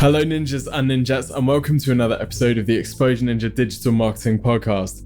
Hello ninjas and ninjets, and welcome to another episode of the Exposure Ninja Digital Marketing Podcast.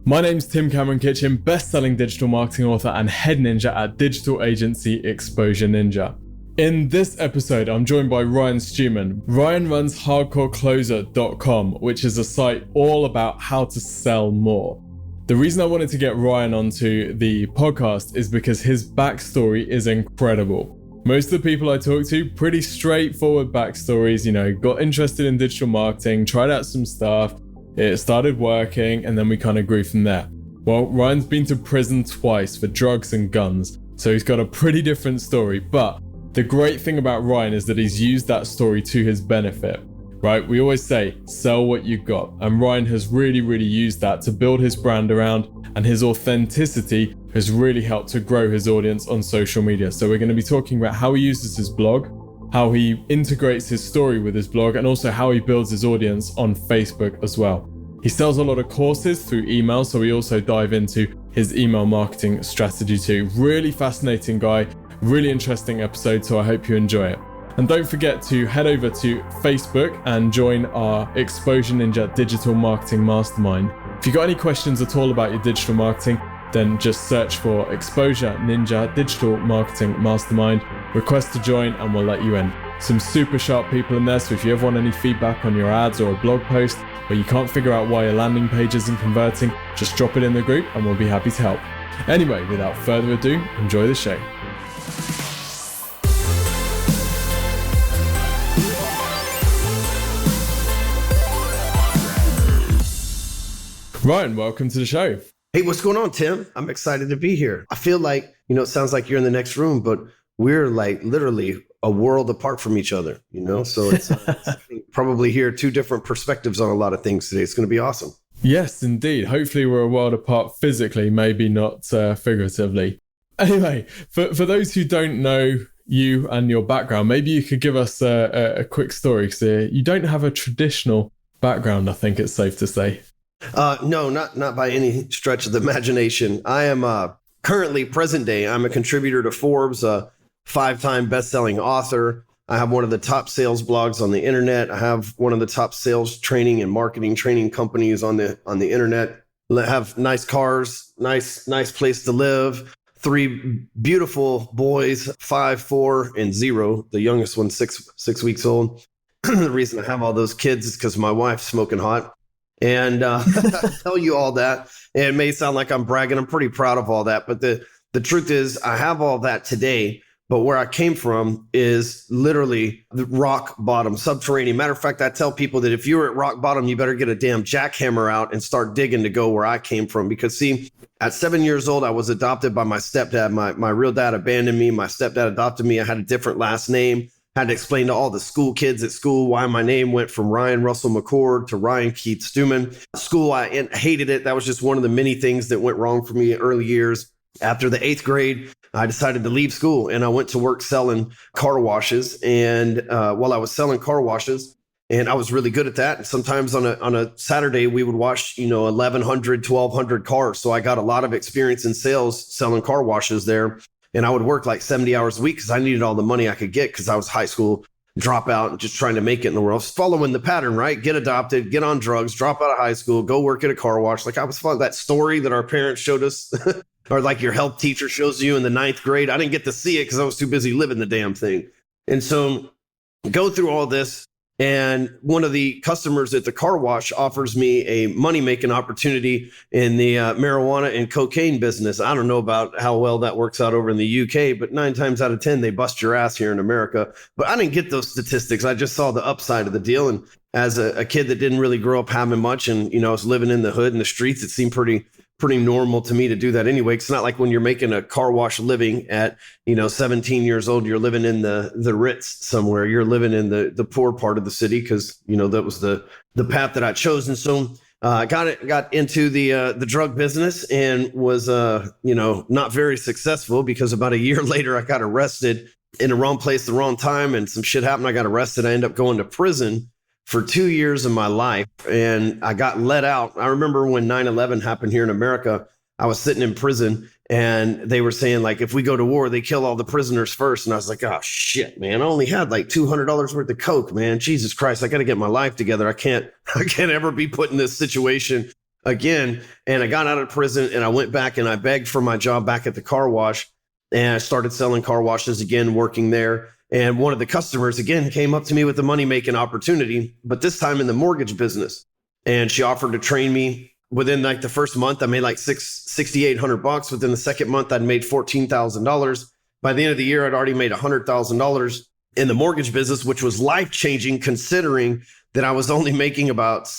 My name's Tim Cameron Kitchen, best-selling digital marketing author and head ninja at digital agency Exposure Ninja. In this episode, I'm joined by Ryan Stewman. Ryan runs hardcorecloser.com, which is a site all about how to sell more. The reason I wanted to get Ryan onto the podcast is because his backstory is incredible. Most of the people I talk to, pretty straightforward backstories, got interested in digital marketing, tried out some stuff, it started working, and then we kind of grew from there. Well, Ryan's been to prison twice for drugs and guns, so he's got a pretty different story, but the great thing about Ryan is that he's used that story to his benefit, right? We always say, sell what you got, and Ryan has really used that to build his brand around, and his authenticity has really helped to grow his audience on social media. So we're going to be talking about how he uses his blog, how he integrates his story with his blog, and also how he builds his audience on Facebook as well. He sells a lot of courses through email, so we also dive into his email marketing strategy too. Really fascinating guy, really interesting episode, so I hope you enjoy it. And don't forget to head over to Facebook and join our Exposure Ninja Digital Marketing Mastermind. If you've got any questions at all about your digital marketing, then just search for Exposure Ninja Digital Marketing Mastermind, request to join, and we'll let you in. Some super sharp people in there, so if you ever want any feedback on your ads or a blog post, or you can't figure out why your landing page isn't converting, just drop it in the group and we'll be happy to help. Anyway, without further ado, enjoy the show. Ryan, welcome to the show. Hey, what's going on, Tim? I'm excited to be here. I feel like, it sounds like you're in the next room, but we're like literally a world apart from each other, So it's probably hear two different perspectives on a lot of things today. It's going to be awesome. Yes, indeed. Hopefully we're a world apart physically, maybe not figuratively. Anyway, for those who don't know you and your background, maybe you could give us a quick story, because you don't have a traditional background, I think it's safe to say. No, not by any stretch of the imagination. I am currently present day. I'm a contributor to Forbes, a 5-time best-selling author. I have one of the top sales blogs on the internet. I have one of the top sales training and marketing training companies on the internet. I have nice cars, nice place to live. 3 beautiful boys, 5, 4, and 0. The youngest one's six weeks old. The reason I have all those kids is because my wife's smoking hot. And I tell you all that, and it may sound like I'm bragging. I'm pretty proud of all that. But the truth is, I have all that today. But where I came from is literally the rock bottom, subterranean. Matter of fact, I tell people that if you're at rock bottom, you better get a damn jackhammer out and start digging to go where I came from. Because see, at 7 years old, I was adopted by my stepdad. My real dad abandoned me. My stepdad adopted me. I had a different last name. Had to explain to all the school kids at school why my name went from Ryan Russell McCord to Ryan Keith Stewman. School, I hated it. That was just one of the many things that went wrong for me in early years. After the 8th grade, I decided to leave school and I went to work selling car washes. And while I was selling car washes, and I was really good at that. And sometimes on a Saturday, we would wash, 1,100, 1,200 cars. So I got a lot of experience in sales selling car washes there. And I would work like 70 hours a week because I needed all the money I could get because I was high school dropout and just trying to make it in the world. Following the pattern, right? Get adopted, get on drugs, drop out of high school, go work at a car wash. Like I was following that story that our parents showed us or like your health teacher shows you in the 9th grade. I didn't get to see it because I was too busy living the damn thing. And so go through all this. And one of the customers at the car wash offers me a money-making opportunity in the marijuana and cocaine business. I don't know about how well that works out over in the UK, but 9 times out of 10, they bust your ass here in America. But I didn't get those statistics. I just saw the upside of the deal. And as a kid that didn't really grow up having much and, I was living in the hood and the streets, it seemed pretty normal to me to do that anyway. It's not like when you're making a car wash living at, 17 years old, you're living in the Ritz somewhere. You're living in the poor part of the city because, that was the path that I chose. And so I got into the drug business and was, not very successful because about a year later, I got arrested in the wrong place, the wrong time. And some shit happened. I got arrested. I ended up going to prison for 2 years of my life and I got let out. I remember when 9/11 happened here in America, I was sitting in prison and they were saying like, if we go to war, they kill all the prisoners first. And I was like, oh shit, man, I only had like $200 worth of coke, man. Jesus Christ, I got to get my life together. I can't ever be put in this situation again. And I got out of prison and I went back and I begged for my job back at the car wash, and I started selling car washes again, working there. And one of the customers again came up to me with a money-making opportunity, but this time in the mortgage business. And she offered to train me. Within like the first month, I made like $6,800. Within the second month, I'd made $14,000. By the end of the year, I'd already made $100,000 in the mortgage business, which was life-changing considering that I was only making about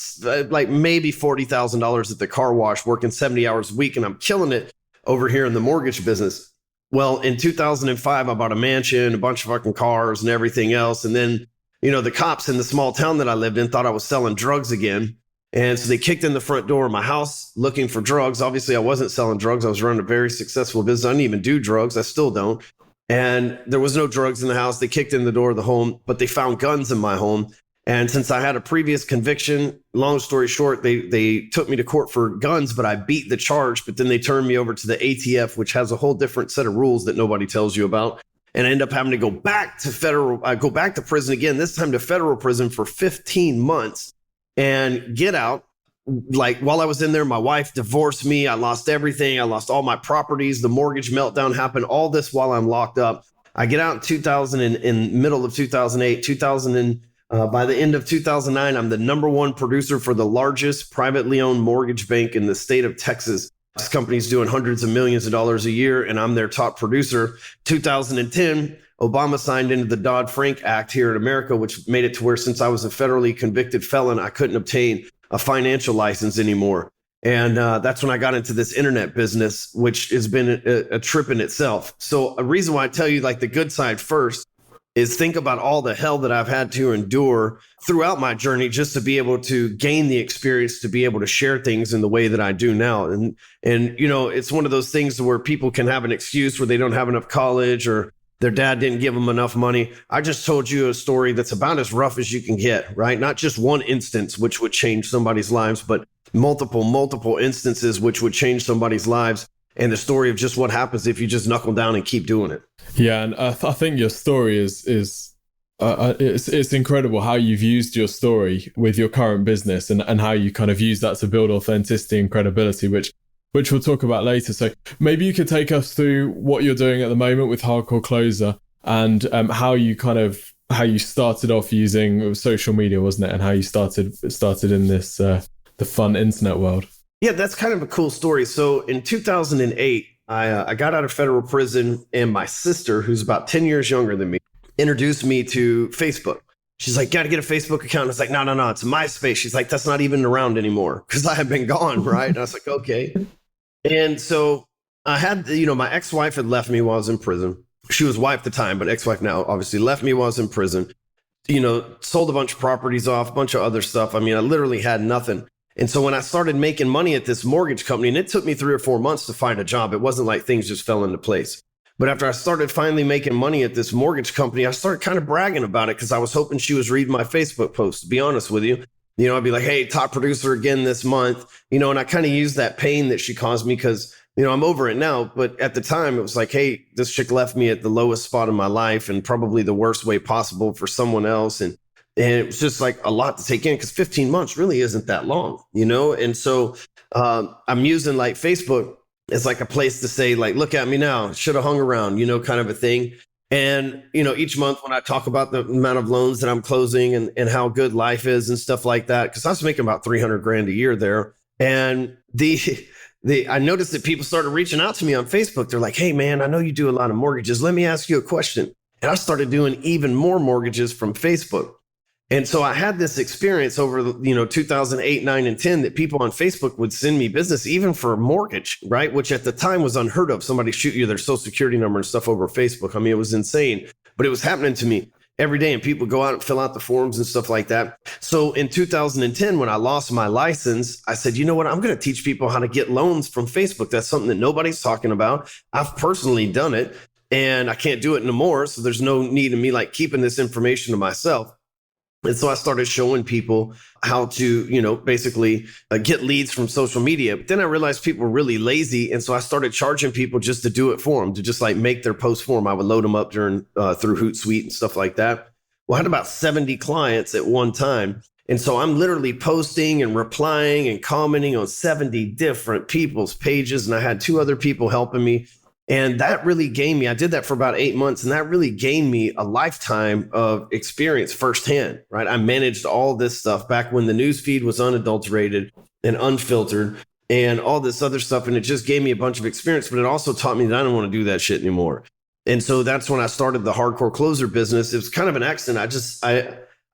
like maybe $40,000 at the car wash, working 70 hours a week, and I'm killing it over here in the mortgage business. Well, in 2005, I bought a mansion, a bunch of fucking cars and everything else. And then, the cops in the small town that I lived in thought I was selling drugs again. And so they kicked in the front door of my house looking for drugs. Obviously, I wasn't selling drugs. I was running a very successful business. I didn't even do drugs. I still don't. And there was no drugs in the house. They kicked in the door of the home, but they found guns in my home. And since I had a previous conviction, long story short, they took me to court for guns, but I beat the charge. But then they turned me over to the ATF, which has a whole different set of rules that nobody tells you about. And I end up having to go back to prison again, this time to federal prison for 15 months. And get out. Like while I was in there, my wife divorced me. I lost everything. I lost all my properties. The mortgage meltdown happened. All this while I'm locked up. I get out in 2000 in middle of 2008, by the end of 2009, I'm the number one producer for the largest privately owned mortgage bank in the state of Texas. This company's doing hundreds of millions of dollars a year, and I'm their top producer. 2010, Obama signed into the Dodd-Frank Act here in America, which made it to where since I was a federally convicted felon, I couldn't obtain a financial license anymore. And that's when I got into this internet business, which has been a trip in itself. So a reason why I tell you like the good side first is think about all the hell that I've had to endure throughout my journey just to be able to gain the experience to be able to share things in the way that I do now. And it's one of those things where people can have an excuse where they don't have enough college or their dad didn't give them enough money. I just told you a story that's about as rough as you can get, right? Not just one instance, which would change somebody's lives, but multiple instances, which would change somebody's lives. And the story of just what happens if you just knuckle down and keep doing it. Yeah. And I think your story is it's incredible how you've used your story with your current business and how you kind of use that to build authenticity and credibility, which we'll talk about later. So maybe you could take us through what you're doing at the moment with Hardcore Closer and how you started off using social media, wasn't it? And how you started in this, the fun internet world. Yeah, that's kind of a cool story. So in 2008, I got out of federal prison, and my sister, who's about 10 years younger than me, introduced me to Facebook. She's like, got to get a Facebook account. I was like, no, it's MySpace. She's like, that's not even around anymore because I had been gone, right? And I was like, okay. And so I had, my ex-wife had left me while I was in prison. She was wife at the time, but ex-wife now, obviously left me while I was in prison, sold a bunch of properties off, a bunch of other stuff. I mean, I literally had nothing. And so when I started making money at this mortgage company, and it took me 3 or 4 months to find a job, it wasn't like things just fell into place. But after I started finally making money at this mortgage company, I started kind of bragging about it because I was hoping she was reading my Facebook post, to be honest with you. I'd be like, hey, top producer again this month, and I kind of used that pain that she caused me because, I'm over it now. But at the time it was like, hey, this chick left me at the lowest spot in my life and probably the worst way possible for someone else. And it was just like a lot to take in because 15 months really isn't that long, And so I'm using like Facebook as like a place to say like, look at me now, should have hung around, kind of a thing. And, each month when I talk about the amount of loans that I'm closing and how good life is and stuff like that, because I was making about $300,000 a year there. And I noticed that people started reaching out to me on Facebook. They're like, hey, man, I know you do a lot of mortgages. Let me ask you a question. And I started doing even more mortgages from Facebook. And so I had this experience over, 2008, 9, and 10 that people on Facebook would send me business, even for a mortgage, right? Which at the time was unheard of. Somebody shoot you their social security number and stuff over Facebook. I mean, it was insane, but it was happening to me every day. And people go out and fill out the forms and stuff like that. So in 2010, when I lost my license, I said, you know what? I'm going to teach people how to get loans from Facebook. That's something that nobody's talking about. I've personally done it and I can't do it no more. So there's no need in me like keeping this information to myself. And so I started showing people how to, basically get leads from social media. But then I realized people were really lazy. And so I started charging people just to do it for them, to just like make their post for them. I would load them up through Hootsuite and stuff like that. Well, I had about 70 clients at one time. And so I'm literally posting and replying and commenting on 70 different people's pages. And I had 2 other people helping me. And that really gained me, I did that for about 8 months, and that really gained me a lifetime of experience firsthand, right? I managed all this stuff back when the news feed was unadulterated and unfiltered and all this other stuff. And it just gave me a bunch of experience, but it also taught me that I don't want to do that shit anymore. And so that's when I started the hardcore closer business. It was kind of an accident.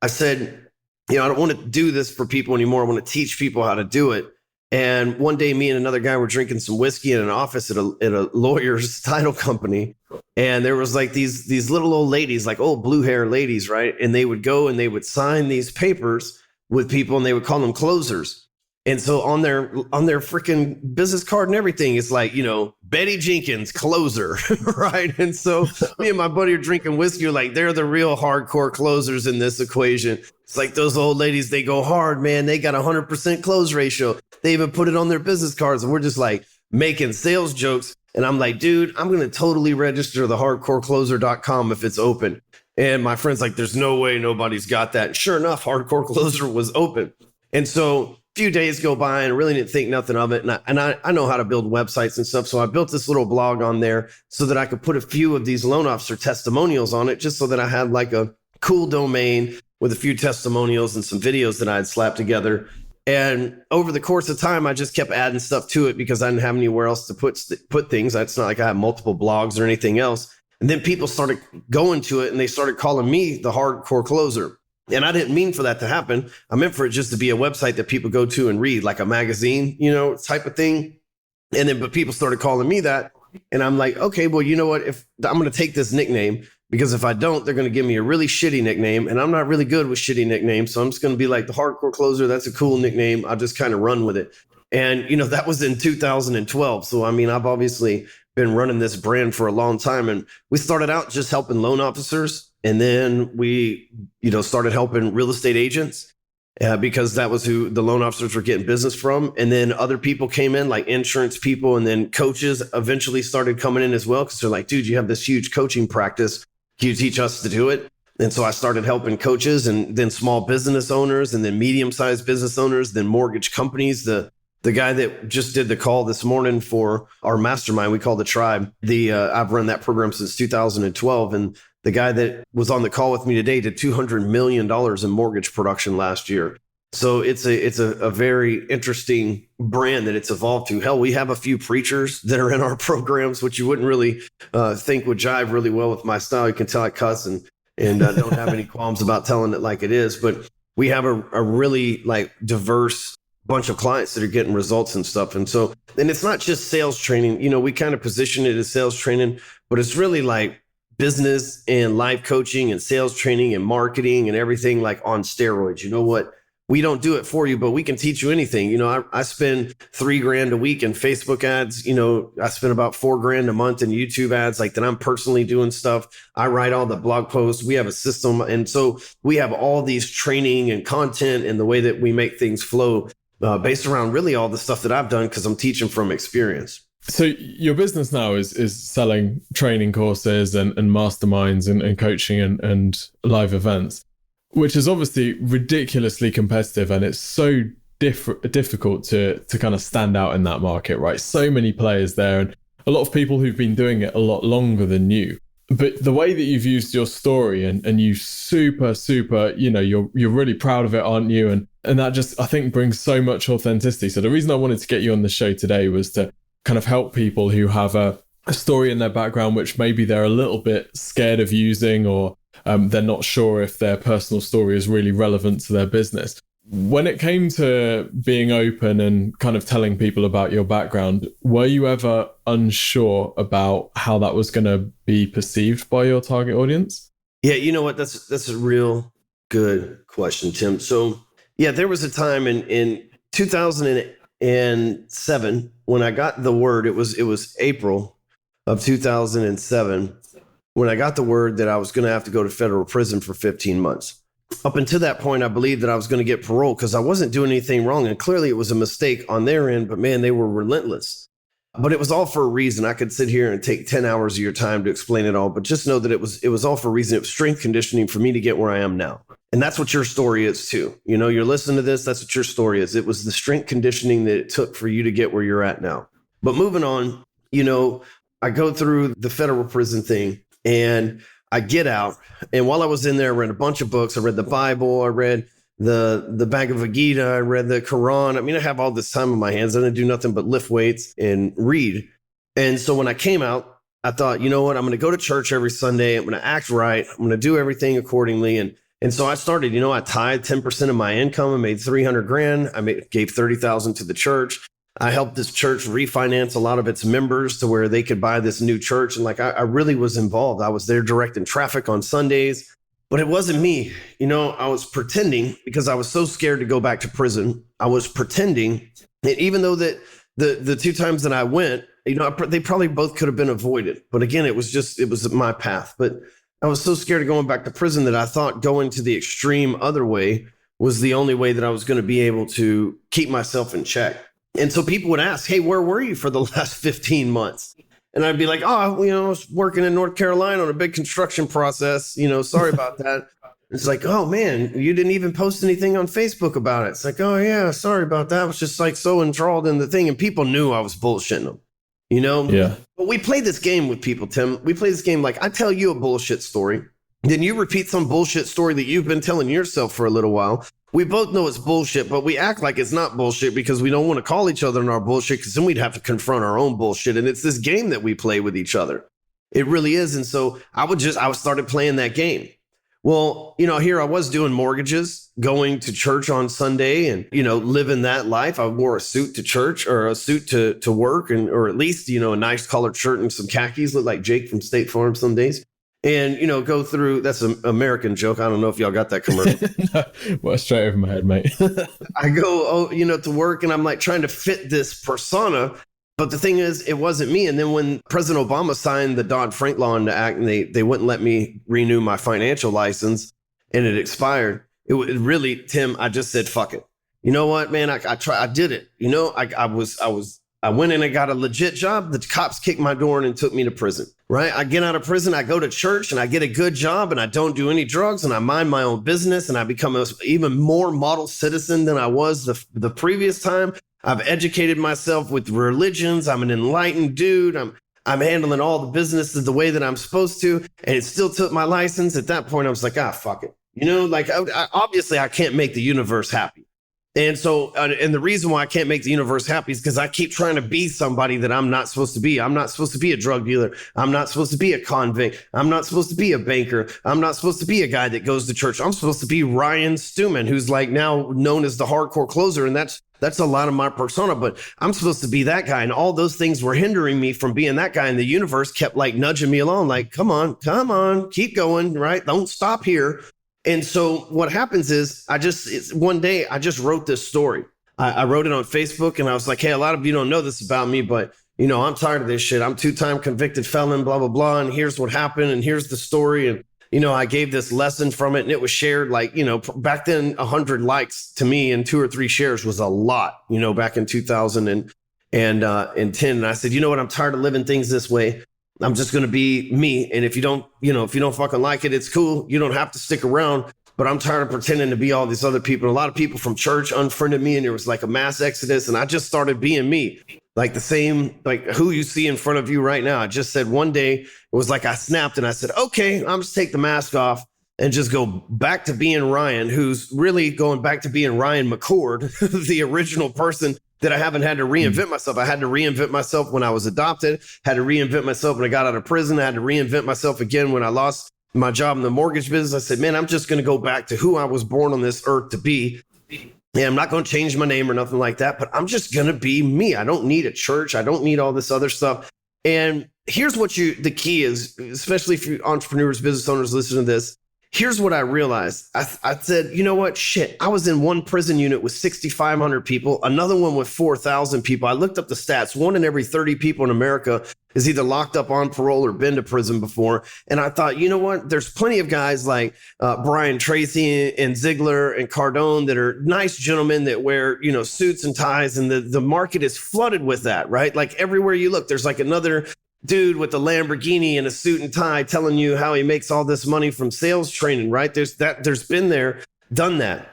I said, I don't want to do this for people anymore. I want to teach people how to do it. And one day, me and another guy were drinking some whiskey in an office at a lawyer's title company. And there was like these little old ladies, like old blue hair ladies, right? And they would go and they would sign these papers with people and they would call them closers. And so on their freaking business card and everything, it's like, Betty Jenkins, closer, right? And so me and my buddy are drinking whiskey. We're like, they're the real hardcore closers in this equation. It's like those old ladies, they go hard, man. They got 100% close ratio. They even put it on their business cards. And we're just like making sales jokes. And I'm like, dude, I'm going to totally register the hardcorecloser.com if it's open. And my friend's like, there's no way nobody's got that. And sure enough, Hardcore Closer was open. And so few days go by and I really didn't think nothing of it. And I know how to build websites and stuff. So I built this little blog on there so that I could put a few of these loan officer testimonials on it, just so that I had like a cool domain with a few testimonials and some videos that I had slapped together. And over the course of time, I just kept adding stuff to it because I didn't have anywhere else to put things. It's not like I had multiple blogs or anything else. And then people started going to it and they started calling me the hardcore closer. And I didn't mean for that to happen. I meant for it just to be a website that people go to and read, like a magazine, type of thing. But people started calling me that. And I'm like, okay, well, you know what? If I'm going to take this nickname, because if I don't, they're going to give me a really shitty nickname. And I'm not really good with shitty nicknames. So I'm just going to be like the hardcore closer. That's a cool nickname. I'll just kind of run with it. And, that was in 2012. So, I've obviously been running this brand for a long time. And we started out just helping loan officers. And then we, started helping real estate agents because that was who the loan officers were getting business from. And then other people came in, like insurance people, and then coaches eventually started coming in as well because they're like, dude, you have this huge coaching practice. Can you teach us to do it? And so I started helping coaches and then small business owners and then medium-sized business owners, then mortgage companies. The guy that just did the call this morning for our mastermind, we call the Tribe. I've run that program since 2012. And the guy that was on the call with me today did $200 million in mortgage production last year. So it's a very interesting brand that it's evolved to. Hell, we have a few preachers that are in our programs, which you wouldn't really think would jive really well with my style. You can tell I cuss and don't have any qualms about telling it like it is. But we have a really like diverse bunch of clients that are getting results and stuff. And it's not just sales training. We kind of position it as sales training, but it's really like business and life coaching and sales training and marketing and everything like on steroids. You know what? We don't do it for you, but we can teach you anything. I spend $3,000 a week in Facebook ads. I spend about $4,000 a month in YouTube ads, like that I'm personally doing stuff. I write all the blog posts. We have a system. And so we have all these training and content and the way that we make things flow based around really all the stuff that I've done because I'm teaching from experience. So your business now is selling training courses and masterminds and coaching and live events, which is obviously ridiculously competitive. And it's so difficult to kind of stand out in that market, right? So many players there and a lot of people who've been doing it a lot longer than you. But the way that you've used your story and you super, you're really proud of it, aren't you? And that just, I think, brings so much authenticity. So the reason I wanted to get you on the show today was to kind of help people who have a story in their background, which maybe they're a little bit scared of using, or they're not sure if their personal story is really relevant to their business. When it came to being open and kind of telling people about your background, were you ever unsure about how that was going to be perceived by your target audience? Yeah, you know what? That's a real good question, Tim. So yeah, there was a time in 2007 when I got the word. It was April of 2007 when I got the word that I was going to have to go to federal prison for 15 months. Up until that point, I believed that I was going to get parole because I wasn't doing anything wrong. And clearly it was a mistake on their end, but man, they were relentless. But it was all for a reason. I could sit here and take 10 hours of your time to explain it all, but just know that it was all for a reason. It was strength conditioning for me to get where I am now. And that's what your story is too. You know, you're listening to this, that's what your story is. It was the strength conditioning that it took for you to get where you're at now. But moving on, you know, I go through the federal prison thing and I get out. And while I was in there, I read a bunch of books. I read the Bible. I read the Bhagavad Gita. I read the Quran. I mean, I have all this time on my hands. I didn't do nothing but lift weights and read. And so when I came out, I thought, you know what? I'm going to go to church every Sunday. I'm going to act right. I'm going to do everything accordingly. And so I started, you know, I tithed 10% of my income. I made 300 grand. Gave 30,000 to the church. I helped this church refinance a lot of its members to where they could buy this new church. And like, I really was involved. I was there directing traffic on Sundays, but it wasn't me. You know, I was pretending because I was so scared to go back to prison. I was pretending that even though that the 2 times that I went, you know, they probably both could have been avoided. But again, it was my path. But I was so scared of going back to prison that I thought going to the extreme other way was the only way that I was going to be able to keep myself in check. And so people would ask, hey, where were you for the last 15 months? And I'd be like, oh, you know, I was working in North Carolina on a big construction process. You know, sorry about that. It's like, oh, man, you didn't even post anything on Facebook about it. It's like, oh, yeah, sorry about that. I was just like so enthralled in the thing. And people knew I was bullshitting them, you know? Yeah. But we play this game with people, Tim. We play this game like I tell you a bullshit story. Then you repeat some bullshit story that you've been telling yourself for a little while. We both know it's bullshit, but we act like it's not bullshit because we don't want to call each other on our bullshit because then we'd have to confront our own bullshit. And it's this game that we play with each other. It really is. And so I started playing that game. Well, you know, here I was doing mortgages, going to church on Sunday and, you know, living that life. I wore a suit to church or a suit to work or at least, you know, a nice collared shirt and some khakis, look like Jake from State Farm some days. And, you know, go through, that's an American joke. I don't know if y'all got that commercial. No, well, straight over my head, mate. I go, you know, to work and I'm like trying to fit this persona. But the thing is, it wasn't me. And then when President Obama signed the Dodd-Frank law into act and they wouldn't let me renew my financial license and it expired, it really, Tim, I just said, fuck it. You know what, man, I did it. You know, I went in and got a legit job. The cops kicked my door in and took me to prison, right? I get out of prison, I go to church and I get a good job and I don't do any drugs and I mind my own business and I become an even more model citizen than I was the previous time. I've educated myself with religions. I'm an enlightened dude. I'm handling all the businesses the way that I'm supposed to. And it still took my license. At that point, I was like, fuck it. You know, like obviously I can't make the universe happy. And so, and the reason why I can't make the universe happy is because I keep trying to be somebody that I'm not supposed to be. I'm not supposed to be a drug dealer. I'm not supposed to be a convict. I'm not supposed to be a banker. I'm not supposed to be a guy that goes to church. I'm supposed to be Ryan Stewman, who's like now known as the hardcore closer. And that's a lot of my persona, but I'm supposed to be that guy. And all those things were hindering me from being that guy. And the universe kept like nudging me along, like, come on, keep going, right? Don't stop here. And so what happens is one day I just wrote this story. I wrote it on Facebook and I was like, hey, a lot of you don't know this about me, but you know, I'm tired of this shit. I'm 2-time convicted felon, blah, blah, blah. And here's what happened. And here's the story. And, you know, I gave this lesson from it and it was shared like, you know, back then 100 likes to me and 2 or 3 shares was a lot, you know, back in 2010. And I said, you know what? I'm tired of living things this way. I'm just going to be me. And if you don't fucking like it, it's cool. You don't have to stick around. But I'm tired of pretending to be all these other people. A lot of people from church unfriended me and there was like a mass exodus. And I just started being me, like the same, like who you see in front of you right now. I just said one day, it was like I snapped and I said, okay, I'm just take the mask off and just go back to being Ryan, who's really going back to being Ryan McCord, the original person that I haven't had to reinvent myself. I had to reinvent myself when I was adopted, had to reinvent myself when I got out of prison. I had to reinvent myself again when I lost my job in the mortgage business. I said, man, I'm just going to go back to who I was born on this earth to be. Yeah, I'm not going to change my name or nothing like that, but I'm just going to be me. I don't need a church. I don't need all this other stuff. And here's what the key is, especially if you entrepreneurs, business owners listen to this. here's what I realized. I said, you know what? Shit. I was in one prison unit with 6,500 people, another one with 4,000 people. I looked up the stats. 1 in every 30 people in America is either locked up on parole or been to prison before. And I thought, you know what? There's plenty of guys like Brian Tracy and Ziegler and Carlton that are nice gentlemen that wear, suits and ties. And the market is flooded with that, right? Like everywhere you look, there's like another dude with a Lamborghini and a suit and tie telling you how he makes all this money from sales training, right? There's been there, done that.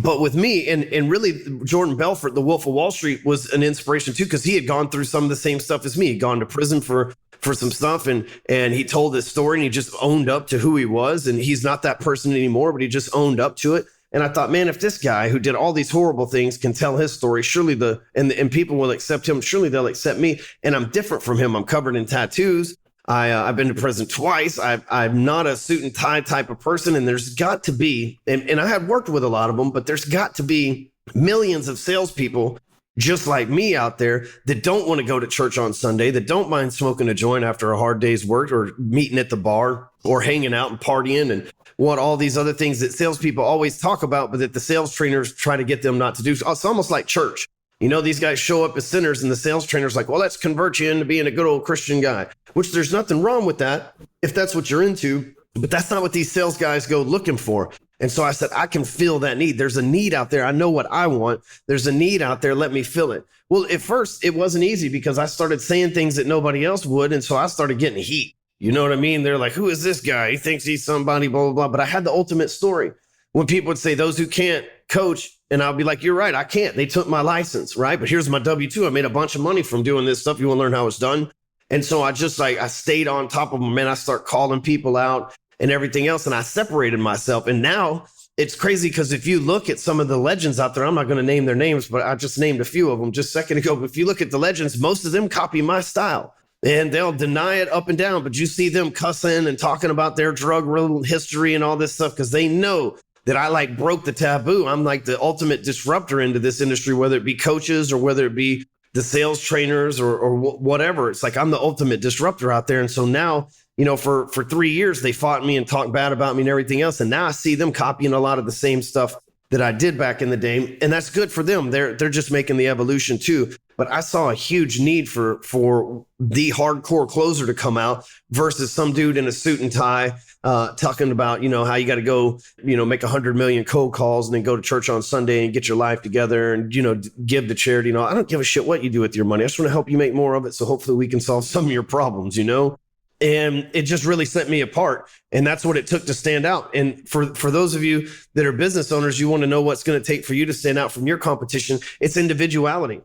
But with me, and really Jordan Belfort, the Wolf of Wall Street, was an inspiration too, because he had gone through some of the same stuff as me. He'd gone to prison for some stuff, and he told this story, and he just owned up to who he was. And he's not that person anymore, but he just owned up to it. And I thought, man, if this guy who did all these horrible things can tell his story, surely and people will accept him. Surely they'll accept me. And I'm different from him. I'm covered in tattoos. I've been to prison twice. I'm not a suit and tie type of person. And there's got to be, and I had worked with a lot of them, but there's got to be millions of salespeople just like me out there that don't want to go to church on Sunday, that don't mind smoking a joint after a hard day's work, or meeting at the bar, or hanging out and partying, and what all these other things that salespeople always talk about, but that the sales trainers try to get them not to do. It's almost like church. These guys show up as sinners, and the sales trainer's like, well, let's convert you into being a good old Christian guy, which there's nothing wrong with that if that's what you're into, but that's not what these sales guys go looking for. And so I said, I can feel that need. There's a need out there. I know what I want. There's a need out there. Let me fill it. Well, at first it wasn't easy because I started saying things that nobody else would. And so I started getting heat. You know what I mean? They're like, who is this guy? He thinks he's somebody, blah, blah, blah. But I had the ultimate story. When people would say, those who can't coach, and I'll be like, you're right, I can't. They took my license, right? But here's my W-2. I made a bunch of money from doing this stuff. You want to learn how it's done? And so I stayed on top of them, man. I start calling people out and everything else. And I separated myself. And now it's crazy because if you look at some of the legends out there, I'm not going to name their names, but I just named a few of them just a second ago. But if you look at the legends, most of them copy my style. And they'll deny it up and down, but you see them cussing and talking about their drug history and all this stuff because they know that I broke the taboo. I'm like the ultimate disruptor into this industry, whether it be coaches or whether it be the sales trainers or whatever. It's like I'm the ultimate disruptor out there. And so now, for 3 years, they fought me and talked bad about me and everything else. And now I see them copying a lot of the same stuff that I did back in the day. And that's good for them. They're just making the evolution too. But I saw a huge need for the hardcore closer to come out versus some dude in a suit and tie talking about, how you got to go, make 100 million cold calls and then go to church on Sunday and get your life together and, give to charity. I don't give a shit what you do with your money. I just want to help you make more of it. So hopefully we can solve some of your problems, And it just really set me apart. And that's what it took to stand out. And for those of you that are business owners, you want to know what's going to take for you to stand out from your competition. It's individuality.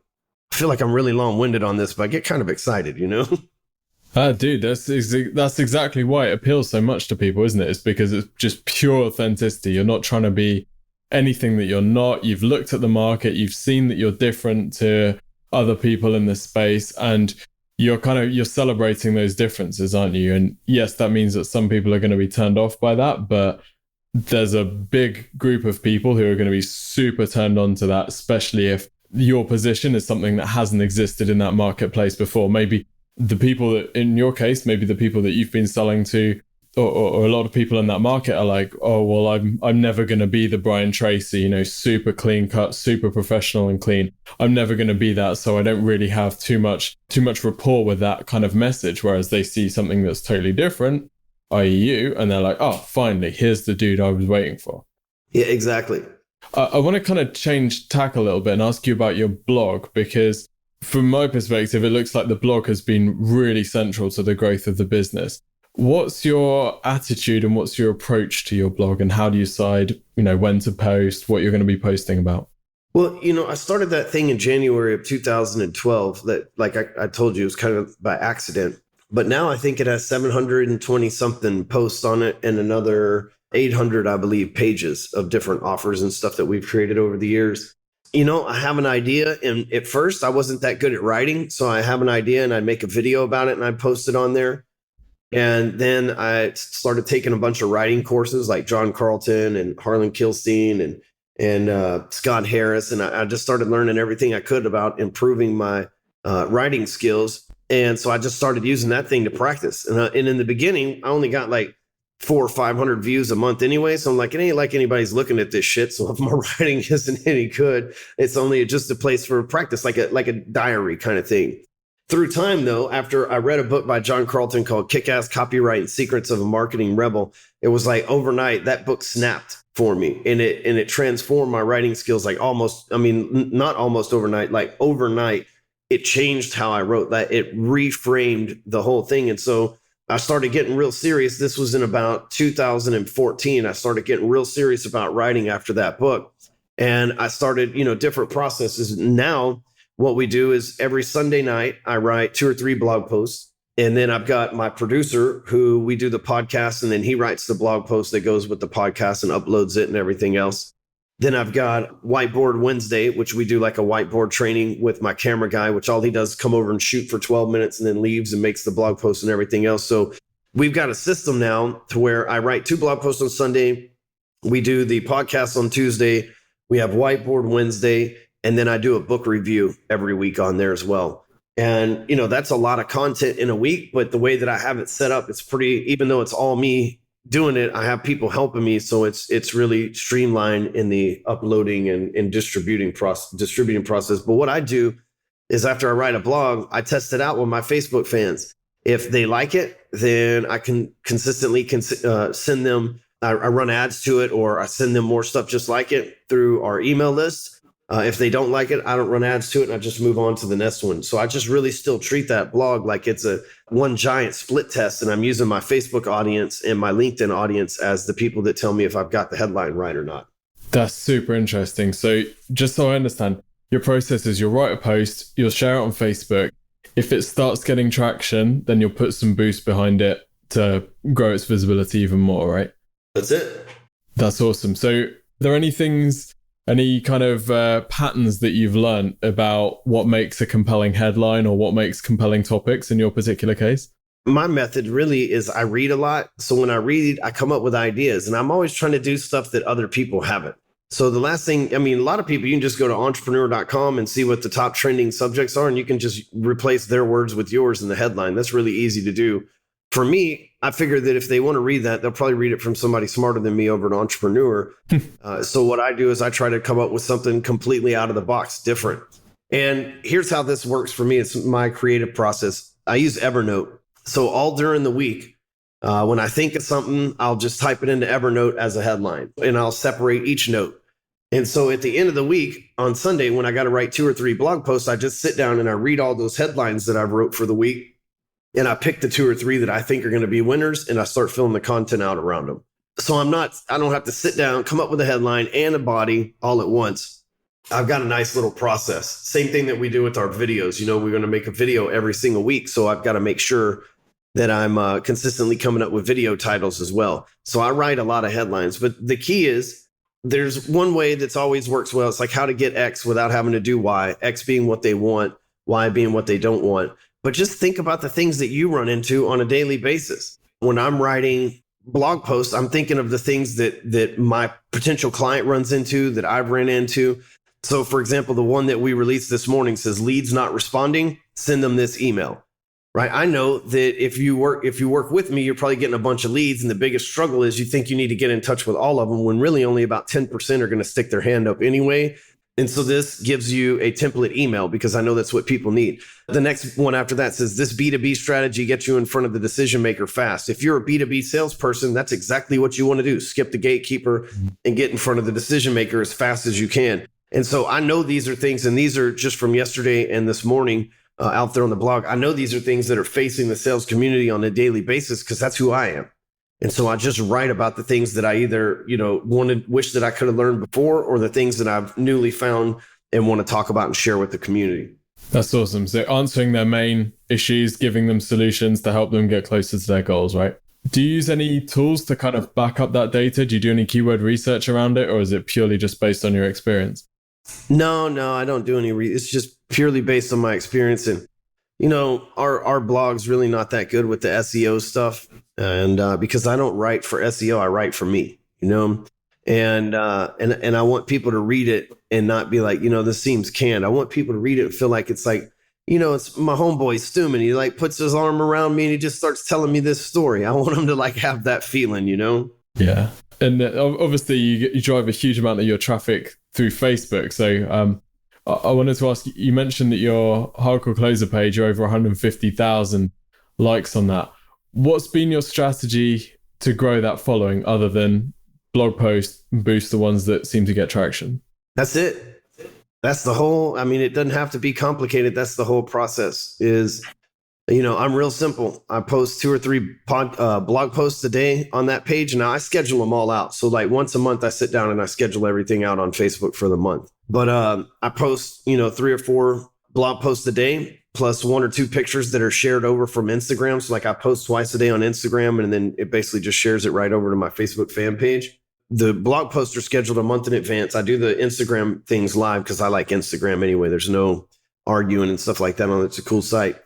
I feel like I'm really long-winded on this, but I get kind of excited, Dude, that's exactly why it appeals so much to people, isn't it? It's because it's just pure authenticity. You're not trying to be anything that you're not. You've looked at the market. You've seen that you're different to other people in this space, and you're celebrating those differences, aren't you? And yes, that means that some people are going to be turned off by that, but there's a big group of people who are going to be super turned on to that, especially if your position is something that hasn't existed in that marketplace before. Maybe the people that, in your case, maybe the people that you've been selling to, or a lot of people in that market are like, oh, well, I'm never going to be the Brian Tracy, super clean cut, super professional and clean. I'm never going to be that. So I don't really have too much rapport with that kind of message. Whereas they see something that's totally different, i.e. you, and they're like, oh, finally, here's the dude I was waiting for. Yeah, exactly. I want to kind of change tack a little bit and ask you about your blog, because from my perspective, it looks like the blog has been really central to the growth of the business. What's your attitude and what's your approach to your blog, and how do you decide, when to post, what you're going to be posting about? Well, I started that thing in January of 2012 that, like I told you, it was kind of by accident. But now I think it has 720 something posts on it and another 800, I believe, pages of different offers and stuff that we've created over the years. I have an idea, and at first I wasn't that good at writing. So I have an idea and I'd make a video about it and I'd post it on there. And then I started taking a bunch of writing courses like John Carlton and Harlan Kilstein and Scott Harris. And I just started learning everything I could about improving my writing skills. And so I just started using that thing to practice. And in the beginning, I only got like 400 or 500 views a month anyway. So I'm like, it ain't like anybody's looking at this shit. So if my writing isn't any good, it's only just a place for practice, like a diary kind of thing. Through time, though, after I read a book by John Carlton called Kick-Ass Copywriting Secrets of a Marketing Rebel, it was like overnight, that book snapped for me, and it transformed my writing skills. Like not almost overnight, like overnight, it changed how I wrote. That it reframed the whole thing. And so I started getting real serious. This was in about 2014. I started getting real serious about writing after that book. And I started, different processes. Now, what we do is every Sunday night, I write 2 or 3 blog posts. And then I've got my producer who we do the podcast, and then he writes the blog post that goes with the podcast and uploads it and everything else. Then I've got Whiteboard Wednesday, which we do like a whiteboard training with my camera guy, which all he does is come over and shoot for 12 minutes and then leaves and makes the blog post and everything else. So we've got a system now to where I write 2 blog posts on Sunday. We do the podcast on Tuesday. We have Whiteboard Wednesday. And then I do a book review every week on there as well. And, that's a lot of content in a week, but the way that I have it set up, it's pretty, even though it's all me doing it, I have people helping me. So it's really streamlined in the uploading and distributing process. But what I do is after I write a blog, I test it out with my Facebook fans. If they like it, then I can consistently send them, I run ads to it, or I send them more stuff just like it through our email list. If they don't like it, I don't run ads to it, and I just move on to the next one. So I just really still treat that blog like it's a one giant split test, and I'm using my Facebook audience and my LinkedIn audience as the people that tell me if I've got the headline right or not. That's super interesting. So just so I understand, your process is you'll write a post, you'll share it on Facebook. If it starts getting traction, then you'll put some boost behind it to grow its visibility even more, right? That's it. That's awesome. So are there any kind of patterns that you've learned about what makes a compelling headline or what makes compelling topics in your particular case? My method really is I read a lot. So when I read, I come up with ideas, and I'm always trying to do stuff that other people haven't. So the last thing, a lot of people, you can just go to entrepreneur.com and see what the top trending subjects are, and you can just replace their words with yours in the headline. That's really easy to do. For me, I figure that if they want to read that, they'll probably read it from somebody smarter than me over at Entrepreneur. So what I do is I try to come up with something completely out of the box, different. And here's how this works for me. It's my creative process. I use Evernote. So all during the week, when I think of something, I'll just type it into Evernote as a headline, and I'll separate each note. And so at the end of the week on Sunday, when I got to write 2 or 3 blog posts, I just sit down and I read all those headlines that I've wrote for the week. And I pick the 2 or 3 that I think are going to be winners, and I start filling the content out around them. So I don't have to sit down, come up with a headline and a body all at once. I've got a nice little process. Same thing that we do with our videos. We're going to make a video every single week. So I've got to make sure that I'm consistently coming up with video titles as well. So I write a lot of headlines, but the key is there's one way that's always works well. It's like how to get X without having to do Y, X being what they want, Y being what they don't want. But just think about the things that you run into on a daily basis. When I'm writing blog posts, I'm thinking of the things that my potential client runs into, that I've ran into. So for example, the one that we released this morning says leads not responding, send them this email, right? I know that if you work with me, you're probably getting a bunch of leads. And the biggest struggle is you think you need to get in touch with all of them when really only about 10% are going to stick their hand up anyway. And so this gives you a template email because I know that's what people need. The next one after that says this B2B strategy gets you in front of the decision maker fast. If you're a B2B salesperson, that's exactly what you want to do. Skip the gatekeeper and get in front of the decision maker as fast as you can. And so I know these are things, and these are just from yesterday and this morning out there on the blog. I know these are things that are facing the sales community on a daily basis because that's who I am. And so I just write about the things that I either, wish that I could have learned before, or the things that I've newly found and want to talk about and share with the community. That's awesome. So answering their main issues, giving them solutions to help them get closer to their goals, right? Do you use any tools to kind of back up that data? Do you do any keyword research around it, or is it purely just based on your experience? No, I don't do any. It's just purely based on my experience. And our blog's really not that good with the SEO stuff. And because I don't write for SEO, I write for me, and I want people to read it and not be like, this seems canned. I want people to read it and feel like it's like it's my homeboy Stewman. He like puts his arm around me and he just starts telling me this story. I want him to like have that feeling. Yeah. And obviously you drive a huge amount of your traffic through Facebook. So I wanted to ask, you mentioned that your Hardcore Closer page, you're over 150,000 likes on that. What's been your strategy to grow that following other than blog posts and boost the ones that seem to get traction? That's it. That's the whole, it doesn't have to be complicated. That's the whole process is, I'm real simple. I post 2 or 3 blog posts a day on that page. Now I schedule them all out. So like once a month I sit down and I schedule everything out on Facebook for the month. But I post, 3 or 4 blog posts a day, plus 1 or 2 pictures that are shared over from Instagram. So like I post twice a day on Instagram and then it basically just shares it right over to my Facebook fan page. The blog posts are scheduled a month in advance. I do the Instagram things live because I like Instagram anyway. There's no arguing and stuff like that on it. It's a cool site.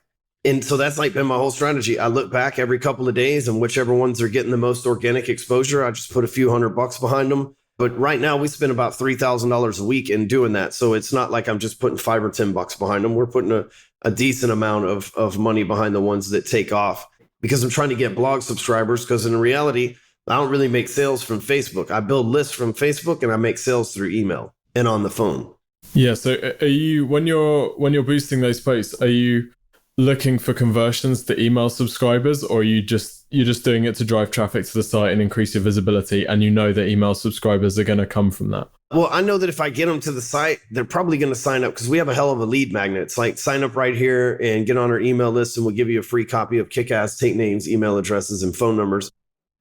And so that's like been my whole strategy. I look back every couple of days and whichever ones are getting the most organic exposure, I just put a few $100 behind them. But right now we spend about $3,000 a week in doing that. So it's not like I'm just putting $5 or $10 behind them. We're putting a decent amount of money behind the ones that take off because I'm trying to get blog subscribers because in reality, I don't really make sales from Facebook. I build lists from Facebook and I make sales through email and on the phone. Yeah. So are you, when you're boosting those posts, are you looking for conversions to email subscribers, or are you're just doing it to drive traffic to the site and increase your visibility, and that email subscribers are going to come from that? Well, I know that if I get them to the site, they're probably going to sign up because we have a hell of a lead magnet. It's like sign up right here and get on our email list and we'll give you a free copy of kick-ass take names, email addresses, and phone numbers.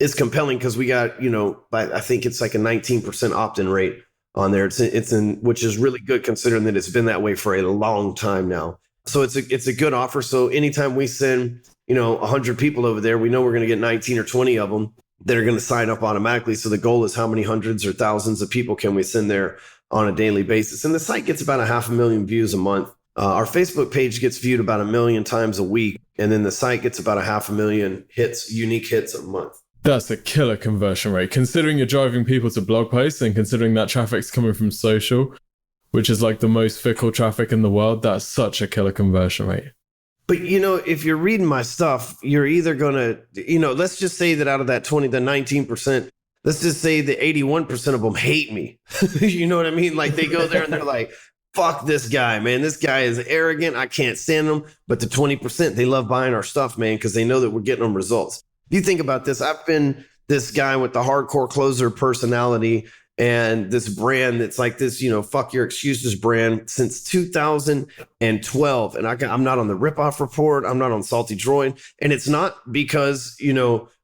It's compelling because we got, I think it's like a 19% opt-in rate on there. It's in, which is really good considering that it's been that way for a long time now. So it's a good offer. So anytime we send, 100 people over there, we know we're going to get 19 or 20 of them that are going to sign up automatically. So the goal is how many hundreds or thousands of people can we send there on a daily basis? And the site gets about 500,000 views a month. Our Facebook page gets viewed about 1 million times a week. And then the site gets about 500,000 hits, unique hits a month. That's a killer conversion rate. Considering you're driving people to blog posts and considering that traffic's coming from social, which is like the most fickle traffic in the world, that's such a killer conversion rate. But, if you're reading my stuff, you're either going to, let's just say that out of that 19%, let's just say the 81% of them hate me. You know what I mean? Like they go there and they're like, fuck this guy, man. This guy is arrogant. I can't stand him. But the 20%, they love buying our stuff, man, because they know that we're getting them results. You think about this. I've been this guy with the hardcore closer personality and this brand that's like this, fuck your excuses brand since 2012. And I'm not on the ripoff report. I'm not on Salty Droid. And it's not because,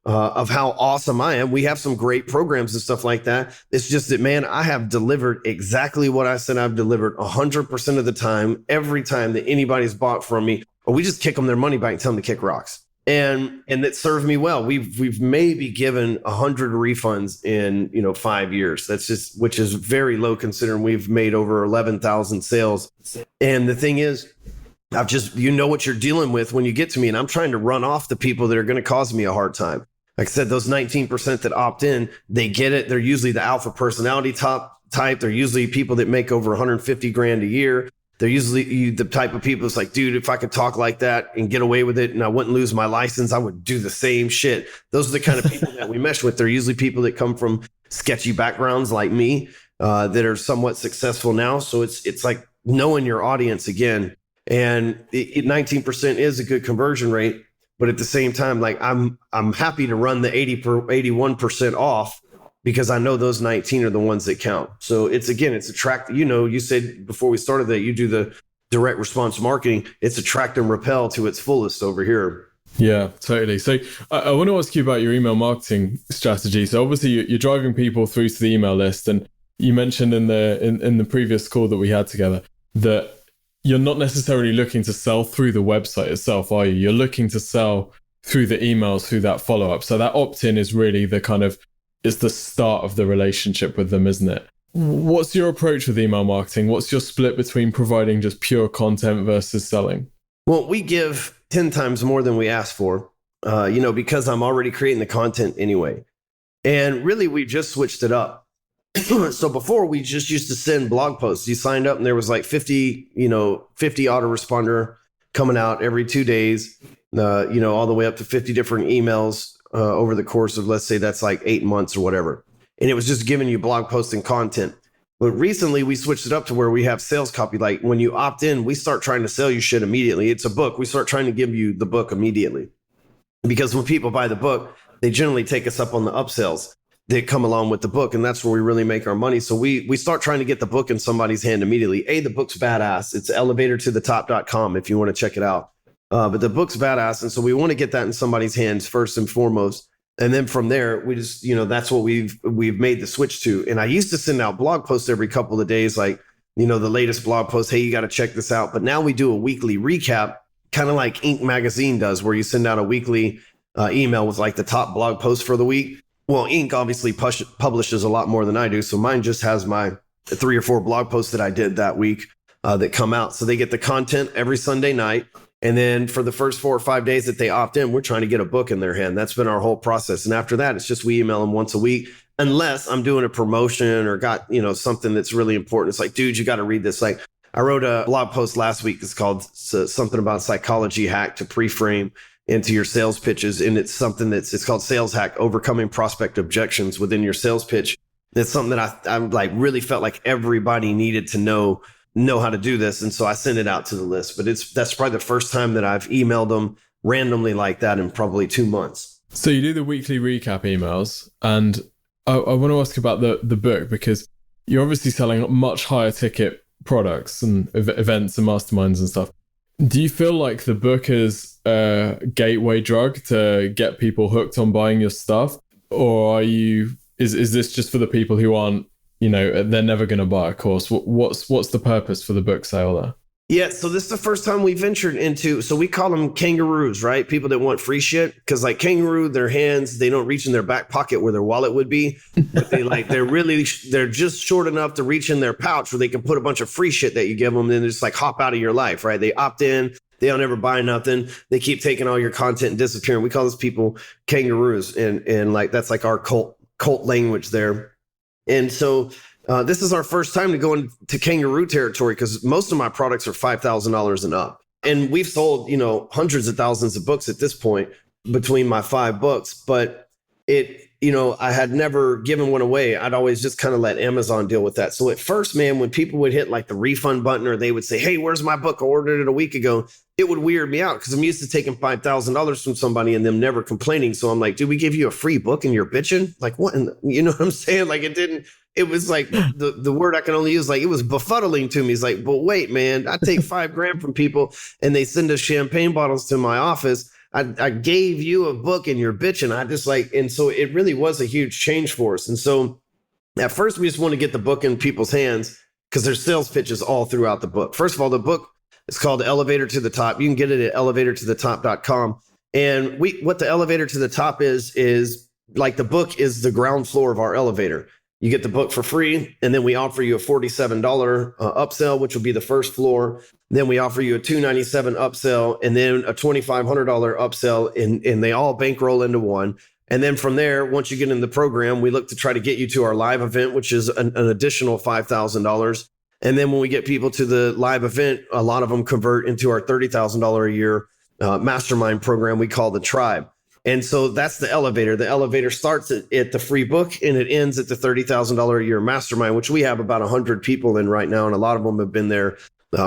of how awesome I am. We have some great programs and stuff like that. It's just that, man, I have delivered exactly what I said I've delivered 100% of the time, every time that anybody's bought from me, or we just kick them their money back and tell them to kick rocks. And that served me well. We've maybe given 100 refunds in 5 years. Which is very low considering we've made over 11,000 sales. And the thing is, what you're dealing with when you get to me, and I'm trying to run off the people that are going to cause me a hard time. Like I said, those 19% that opt in, they get it. They're usually the alpha personality type. They're usually people that make over 150 grand a year. They're usually the type of people that's like, dude, if I could talk like that and get away with it and I wouldn't lose my license, I would do the same shit. Those are the kind of people that we mesh with. They're usually people that come from sketchy backgrounds like me that are somewhat successful now. So it's like knowing your audience again. And 19% is a good conversion rate. But at the same time, like I'm happy to run the 81% off because I know those 19 are the ones that count. So it's attract, you said before we started that you do the direct response marketing. It's attract and repel to its fullest over here. Yeah, totally. So I want to ask you about your email marketing strategy. So obviously you're driving people through to the email list. And you mentioned in the previous call that we had together that you're not necessarily looking to sell through the website itself, are you? You're looking to sell through the emails, through that follow-up. So that opt-in is really it's the start of the relationship with them, isn't it? What's your approach with email marketing? What's your split between providing just pure content versus selling? Well, we give 10 times more than we ask for, because I'm already creating the content anyway. And really, we just switched it up. So before we just used to send blog posts. You signed up and there was like 50 autoresponder coming out every 2 days, all the way up to 50 different emails over the course of, let's say that's like 8 months or whatever. And it was just giving you blog posts and content. But recently we switched it up to where we have sales copy. Like when you opt in, we start trying to sell you shit immediately. It's a book. We start trying to give you the book immediately. Because when people buy the book, they generally take us up on the upsells that come along with the book. And that's where we really make our money. So we start trying to get the book in somebody's hand immediately. The book's badass. It's elevatortothetop.com if you want to check it out. But the book's badass. And so we want to get that in somebody's hands first and foremost. And then from there, we just, that's what we've made the switch to. And I used to send out blog posts every couple of days, like, the latest blog post, hey, you got to check this out. But now we do a weekly recap, kind of like Inc. magazine does, where you send out a weekly email with like the top blog posts for the week. Well, Inc. obviously publishes a lot more than I do. So mine just has my 3 or 4 blog posts that I did that week that come out. So they get the content every Sunday night. And then for the first 4 or 5 days that they opt in, we're trying to get a book in their hand. That's been our whole process. And after that, it's just we email them once a week, unless I'm doing a promotion or got, something that's really important. It's like, dude, you got to read this. Like I wrote a blog post last week. It's called something about psychology hack to pre-frame into your sales pitches. And it's something it's called Sales Hack, Overcoming Prospect Objections Within Your Sales Pitch. It's something that I like really felt like everybody needed to know how to do this. And so I sent it out to the list, but that's probably the first time that I've emailed them randomly like that in probably 2 months. So you do the weekly recap emails, and I want to ask about the book, because you're obviously selling much higher ticket products and events and masterminds and stuff. Do you feel like the book is a gateway drug to get people hooked on buying your stuff? Or is this just for the people who aren't, they're never going to buy a course? What's the purpose for the book sale there? Yeah, so this is the first time we ventured into, so we call them kangaroos, right? People that want free shit, because like kangaroo, their hands, they don't reach in their back pocket where their wallet would be, but they're just short enough to reach in their pouch where they can put a bunch of free shit that you give them, and then just like hop out of your life, right? They opt in, they don't ever buy nothing, they keep taking all your content and disappearing. We call those people kangaroos, and like that's like our cult language there. And so this is our first time to go into kangaroo territory, because most of my products are $5,000 and up. And we've sold, hundreds of thousands of books at this point between my 5 books. But I had never given one away. I'd always just kind of let Amazon deal with that. So at first, man, when people would hit like the refund button, or they would say, hey, where's my book? I ordered it a week ago. It would weird me out, because I'm used to taking $5,000 from somebody and them never complaining. So I'm like, dude, we give you a free book and you're bitching? Like, what? You know what I'm saying? Like it was like the word I can only use, like it was befuddling to me. He's like, but wait, man, I take $5,000 from people and they send us champagne bottles to my office. I gave you a book and you're bitching. And so it really was a huge change for us. And so at first we just want to get the book in people's hands, because there's sales pitches all throughout the book. First of all, the book is called Elevator to the Top. You can get it at elevatortothetop.com. And what the Elevator to the Top is like the book is the ground floor of our elevator. You get the book for free, and then we offer you a $47 upsell, which will be the first floor. Then we offer you a $297 upsell, and then a $2,500 upsell, and they all bankroll into one. And then from there, once you get in the program, we look to try to get you to our live event, which is an additional $5,000. And then when we get people to the live event, a lot of them convert into our $30,000 a year mastermind program we call the Tribe. And so that's the elevator. The elevator starts at the free book, and it ends at the $30,000 a year mastermind, which we have about 100 people in right now. And a lot of them have been there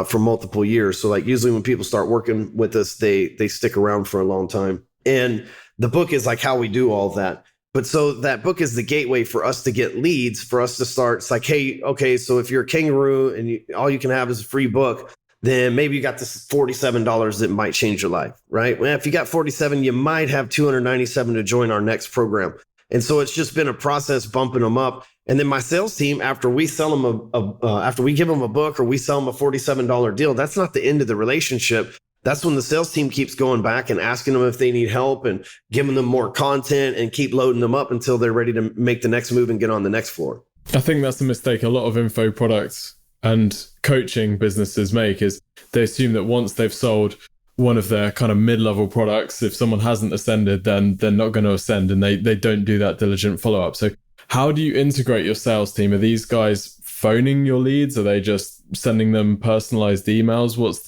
for multiple years. So like usually when people start working with us, they stick around for a long time. And the book is like how we do all of that. But so that book is the gateway for us to get leads, for us to start. It's like, hey, okay, so if you're a kangaroo and all you can have is a free book, then maybe you got this $47 that might change your life, right? Well, if you got 47, you might have 297 to join our next program. And so it's just been a process bumping them up. And then my sales team, after we sell them after we give them a book or we sell them a $47 deal, that's not the end of the relationship. That's when the sales team keeps going back and asking them if they need help and giving them more content and keep loading them up until they're ready to make the next move and get on the next floor. I think that's the mistake a lot of info products and coaching businesses make, is they assume that once they've sold one of their kind of mid-level products, if someone hasn't ascended, then they're not going to ascend, and they don't do that diligent follow-up. So how do you integrate your sales team? Are these guys phoning your leads? Are they just sending them personalized emails? What's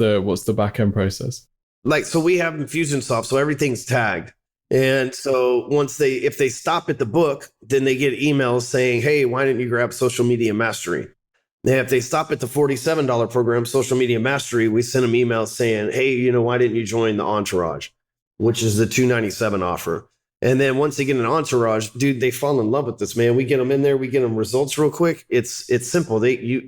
the back end process? So we have Infusionsoft, so everything's tagged. And so if they stop at the book, then they get emails saying, hey, why didn't you grab Social Media Mastery? And if they stop at the $47 program, Social Media Mastery, we send them emails saying, hey, why didn't you join the Entourage, which is the $297 offer. And then once they get an Entourage, dude, they fall in love with this, man. We get them in there, we get them results real quick. It's simple.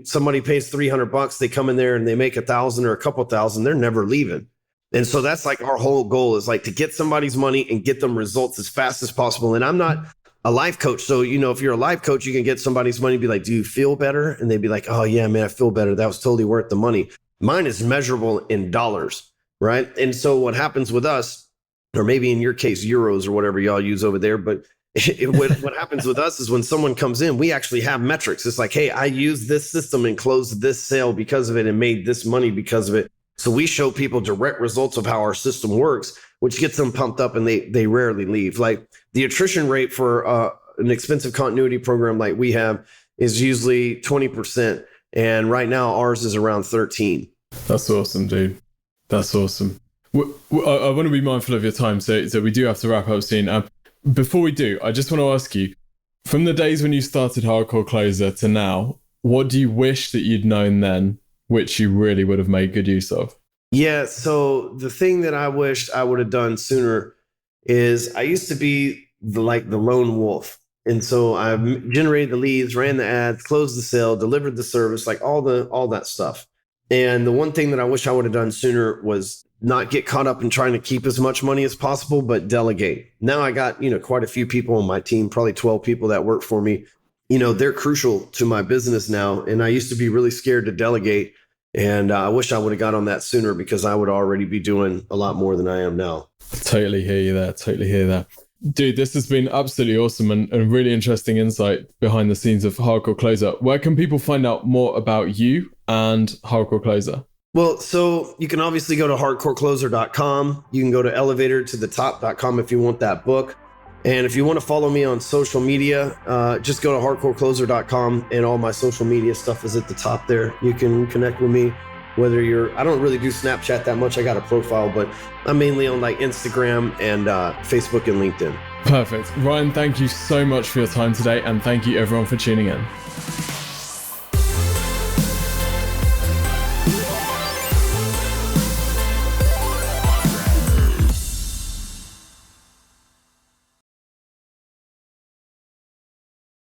Somebody pays $300, they come in there and they make 1,000 or a couple thousand, they're never leaving. And so that's like our whole goal is like to get somebody's money and get them results as fast as possible. And I'm not a life coach. So, if you're a life coach, you can get somebody's money and be like, do you feel better? And they'd be like, oh yeah, man, I feel better. That was totally worth the money. Mine is measurable in dollars, right? And so what happens with us, or maybe in your case, euros or whatever y'all use over there. But what happens with us is when someone comes in, we actually have metrics. It's like, hey, I used this system and closed this sale because of it and made this money because of it. So we show people direct results of how our system works, which gets them pumped up and they rarely leave. Like the attrition rate for an expensive continuity program like we have is usually 20%. And right now ours is around 13. That's awesome, dude. That's awesome. I want to be mindful of your time. So we do have to wrap up soon. Before we do, I just want to ask you, from the days when you started Hardcore Closer to now, what do you wish that you'd known then, which you really would have made good use of? Yeah. So the thing that I wished I would have done sooner is I used to be the lone wolf. And so I generated the leads, ran the ads, closed the sale, delivered the service, like all that stuff. And the one thing that I wish I would have done sooner was not get caught up in trying to keep as much money as possible, but delegate. Now I got, quite a few people on my team, probably 12 people that work for me. They're crucial to my business now. And I used to be really scared to delegate. And I wish I would have got on that sooner because I would already be doing a lot more than I am now. Totally hear you there. Totally hear that. Dude, this has been absolutely awesome and really interesting insight behind the scenes of Hardcore Closer. Where can people find out more about you and Hardcore Closer? Well, so you can obviously go to hardcorecloser.com. You can go to elevatortothetop.com if you want that book. And if you want to follow me on social media, just go to hardcorecloser.com and all my social media stuff is at the top there. You can connect with me, I don't really do Snapchat that much. I got a profile, but I'm mainly on like Instagram and Facebook and LinkedIn. Perfect. Ryan, thank you so much for your time today. And thank you everyone for tuning in.